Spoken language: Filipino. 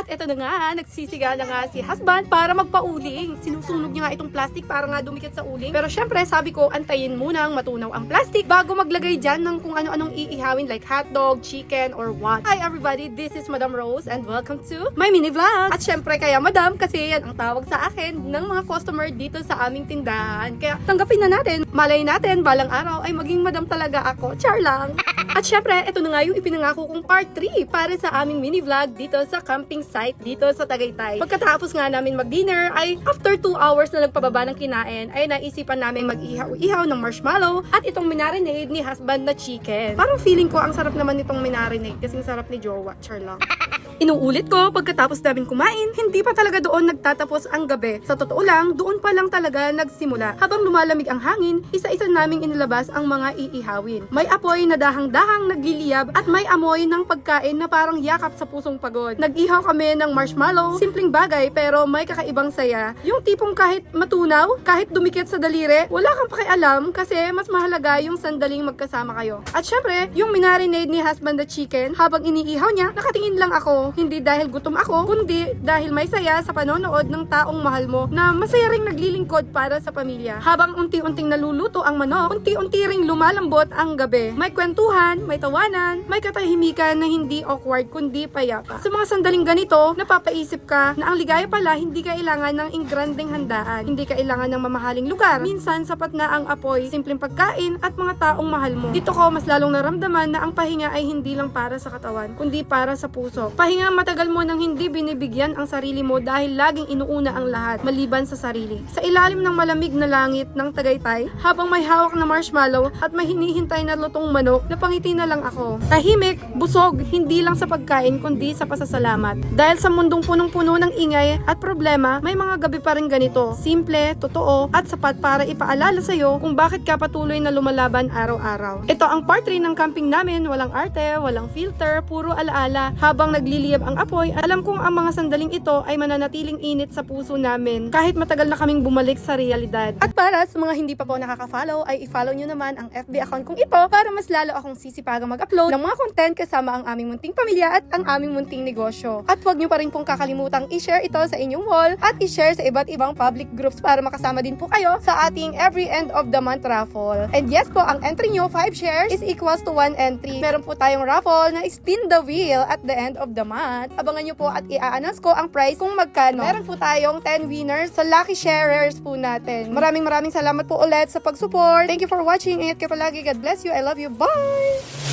At eto na nga, nagsisiga na nga si husband para magpauling. Sinusunog niya nga itong plastic para nga dumikit sa uling. Pero syempre, sabi ko, antayin munang matunaw ang plastic bago maglagay dyan ng kung ano-anong iihawin like hotdog, chicken, or what. Hi everybody, this is Madam Rose and welcome to my mini vlog. At syempre, kaya Madam kasi yan ang tawag sa akin ng mga customer dito sa aming tindahan. Kaya tanggapin na natin. Malay natin, balang araw ay maging Madam talaga ako. Char lang. At syempre, ito na nga yung ipinangako kong part 3 para sa aming mini vlog dito sa camping site dito sa Tagaytay. Pagkatapos nga namin mag-dinner ay after 2 hours na nagpababa ng kinain ay naisipan namin mag-ihaw-ihaw ng marshmallow at itong minarinade ni husband na chicken. Parang feeling ko ang sarap naman nitong minarinade kasing sarap ni Jowa. Char lang. Inuulit ko, pagkatapos namin kumain, hindi pa talaga doon nagtatapos ang gabi. Sa totoo lang, doon pa lang talaga nagsimula. Habang lumalamig ang hangin, isa-isa naming inilabas ang mga iihawin. May apoy na dahang-dahang nagliliyab at may amoy ng pagkain na parang yakap sa pusong pagod. Nag-ihaw kami ng marshmallow, simpleng bagay pero may kakaibang saya. Yung tipong kahit matunaw, kahit dumikit sa daliri, wala kang pakialam kasi mas mahalaga yung sandaling magkasama kayo. At syempre, yung minarinade ni husband na chicken, habang iniihaw niya, nakatingin lang ako. Hindi dahil gutom ako, kundi dahil may saya sa panonood ng taong mahal mo na masaya ring naglilingkod para sa pamilya. Habang unti-unting naluluto ang manok, unti-unti ring lumalambot ang gabi. May kwentuhan, may tawanan, may katahimikan na hindi awkward kundi payapa. Sa mga sandaling ganito, napapaisip ka na ang ligaya pala hindi kailangan ng ingranding handaan, hindi kailangan ng mamahaling lugar. Minsan sapat na ang apoy, simpleng pagkain at mga taong mahal mo. Dito ko mas lalong naramdaman na ang pahinga ay hindi lang para sa katawan, kundi para sa puso. Pahinga matagal mo nang hindi binibigyan ang sarili mo dahil laging inuuna ang lahat, maliban sa sarili. Sa ilalim ng malamig na langit ng Tagaytay, habang may hawak na marshmallow at may hinihintay na lutong manok, napangiti na lang ako. Tahimik, busog, hindi lang sa pagkain kundi sa pasasalamat. Dahil sa mundong punong-puno ng ingay at problema, may mga gabi pa rin ganito. Simple, totoo, at sapat para ipaalala sa'yo kung bakit ka patuloy na lumalaban araw-araw. Ito ang part 3 ng camping namin, walang arte, walang filter, puro alaala. Habang nagliliyab ang apoy, alam kong ang mga sandaling ito ay mananatiling init sa puso namin kahit matagal na kaming bumalik sa realidad. At para sa mga hindi pa po nakaka-follow, ay i-follow nyo naman ang FB account kong ito para mas lalo akong sisipagang mag-upload ng mga content kasama ang aming munting pamilya at ang aming munting negosyo. At huwag nyo pa rin pong kakalimutang i-share ito sa inyong wall at i-share sa iba't ibang public groups para makasama din po kayo sa ating every end of the month raffle. And yes po, ang entry nyo 5 shares is equals to 1 entry. Meron po tayong raffle na spin the wheel at the end of the month. Abangan nyo po at i-announce ko ang prize kung magkano. Meron po tayong 10 winners sa lucky sharers po natin. Maraming salamat po ulit sa pag-support. Thank you for watching. Ingat kayo palagi. God bless you. I love you. Bye!